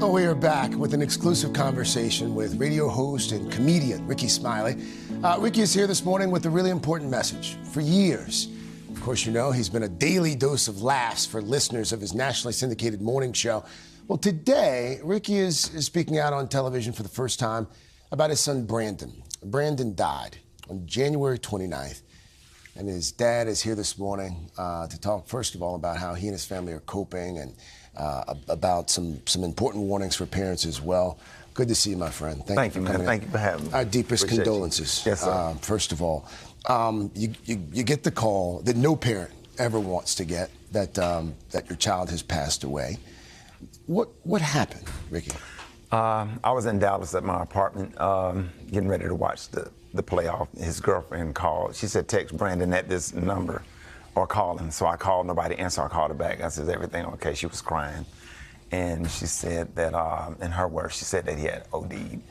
Oh, we are back with an exclusive conversation with radio host and comedian Rickey Smiley. Rickey is here this morning with a really important message. For years, of course, you know, he's been a daily dose of laughs for listeners of his nationally syndicated morning show. Well, today, Rickey is speaking out on television for the first time about his son, Brandon. Brandon died on January 29th, and his dad is here this morning to talk, first of all, about how he and his family are coping and about some important warnings for parents as well. Good to see you, my friend. Thank you, man. Thank you for having me. Our deepest Appreciate condolences. You. Yes, sir. First of all, you get the call that no parent ever wants to get that your child has passed away. What happened, Rickey? I was in Dallas at my apartment, getting ready to watch the playoff. His girlfriend called. She said, "Text Brandon at this number or call him." So I called. Nobody answered. I called her back. I said, "Is everything okay?" She was crying. And she said that, in her words, she said that he had OD'd.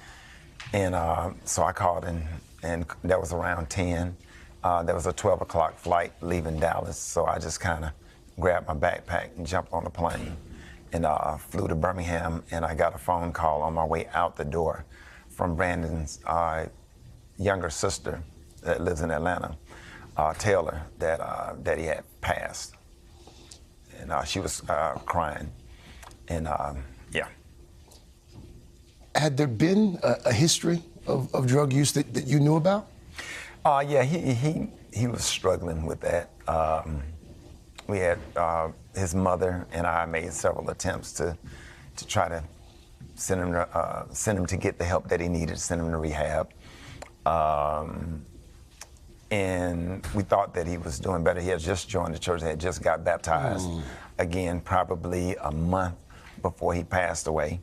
And so I called, and that was around 10. There was a 12 o'clock flight leaving Dallas. So I just kind of grabbed my backpack and jumped on the plane and flew to Birmingham. And I got a phone call on my way out the door from Brandon's younger sister that lives in Atlanta, Taylor, that he had passed. And she was crying. And yeah. Had there been a history of drug use that you knew about? Yeah, he was struggling with that. We had his mother and I made several attempts to try to send him to get the help that he needed, send him to rehab. And we thought that he was doing better. He had just joined the church, had just got baptized again, probably a month before he passed away.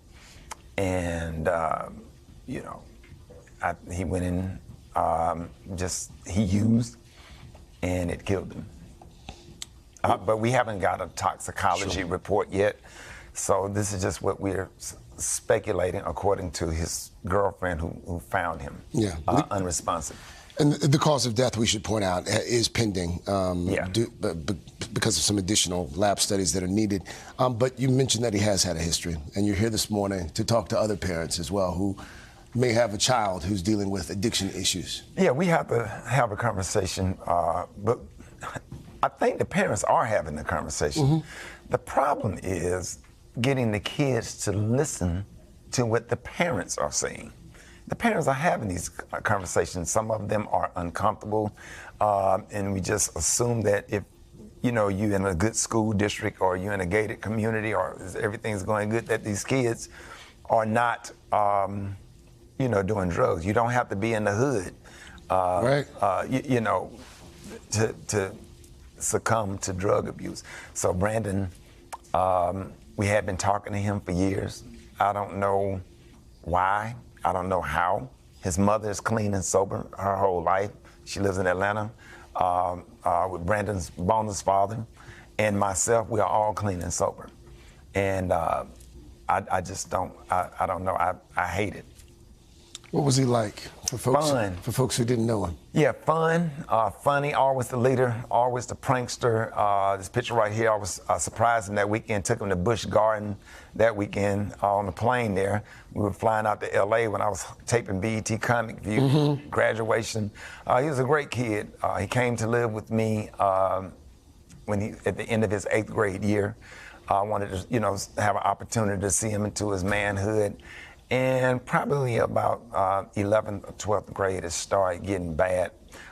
And, you know, he went in, he used, and it killed him. But we haven't got a toxicology report yet. So this is just what we're speculating according to his girlfriend who found him unresponsive. And the cause of death, we should point out, is pending because of some additional lab studies that are needed. But you mentioned that he has had a history, and you're here this morning to talk to other parents as well who may have a child who's dealing with addiction issues. Yeah, we have to have a conversation, but I think the parents are having the conversation. The problem is getting the kids to listen to what the parents are saying. The parents are having these conversations. Some of them are uncomfortable, and we just assume that if you're in a good school district or you're in a gated community or everything's going good, that these kids are not, doing drugs. You don't have to be in the hood, to succumb to drug abuse. So Brandon, we had been talking to him for years. I don't know why. I don't know how. His mother is clean and sober her whole life. She lives in Atlanta with Brandon's bonus father. And myself, we are all clean and sober. And I just don't, I don't know. I hate it. What was he like for folks? Fun. For folks who didn't know him? Yeah, fun, funny, always the leader, always the prankster. This picture right here, I was surprised him that weekend, took him to Busch Garden that weekend on the plane there. We were flying out to LA when I was taping BET Comic View, graduation. He was a great kid. He came to live with me at the end of his 8th grade year. I wanted to, have an opportunity to see him into his manhood. And probably about 11th or 12th grade, it started getting bad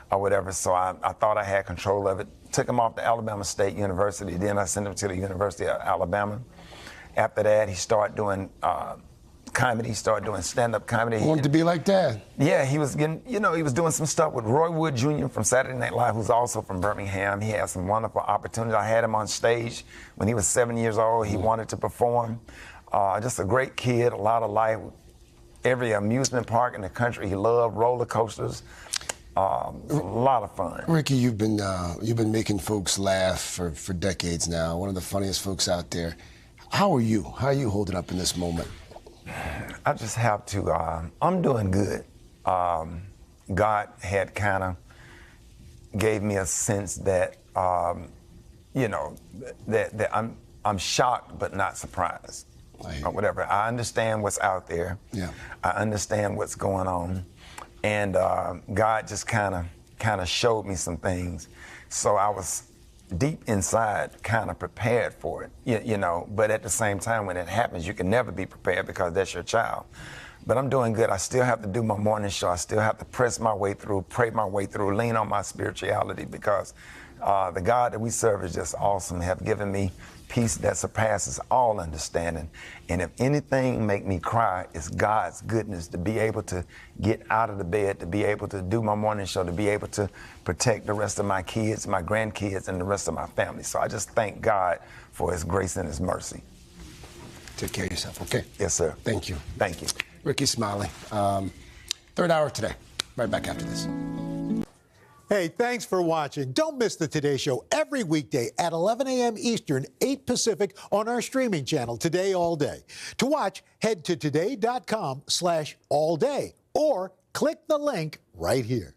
or whatever. So I thought I had control of it. Took him off to Alabama State University. Then I sent him to the University of Alabama. After that, he started doing comedy. He started doing stand-up comedy. Wanted to be like Dad. Yeah, he was getting, he was doing some stuff with Roy Wood Jr. from Saturday Night Live, who's also from Birmingham. He had some wonderful opportunities. I had him on stage when he was 7 years old. He wanted to perform. Just a great kid, a lot of life. Every amusement park in the country, he loved roller coasters. A lot of fun. Rickey, you've been making folks laugh for decades now. One of the funniest folks out there. How are you? How are you holding up in this moment? I just have to. I'm doing good. God had kind of gave me a sense that that I'm shocked but not surprised. or whatever. I understand what's out there. Yeah. I understand what's going on. And God just kind of showed me some things. So I was deep inside kind of prepared for it, you know. But at the same time, when it happens, you can never be prepared because that's your child. But I'm doing good. I still have to do my morning show. I still have to press my way through, pray my way through, lean on my spirituality because the God that we serve is just awesome. Have given me peace that surpasses all understanding. And if anything make me cry, it's God's goodness to be able to get out of the bed, to be able to do my morning show, to be able to protect the rest of my kids, my grandkids, and the rest of my family. So I just thank God for his grace and his mercy. Take care of yourself, okay? Yes, sir. Thank you. Thank you. Rickey Smiley. Third hour today. Right back after this. Hey, thanks for watching. Don't miss the Today Show every weekday at 11 a.m. Eastern, 8 Pacific on our streaming channel, Today All Day. To watch, head to today.com/allday or click the link right here.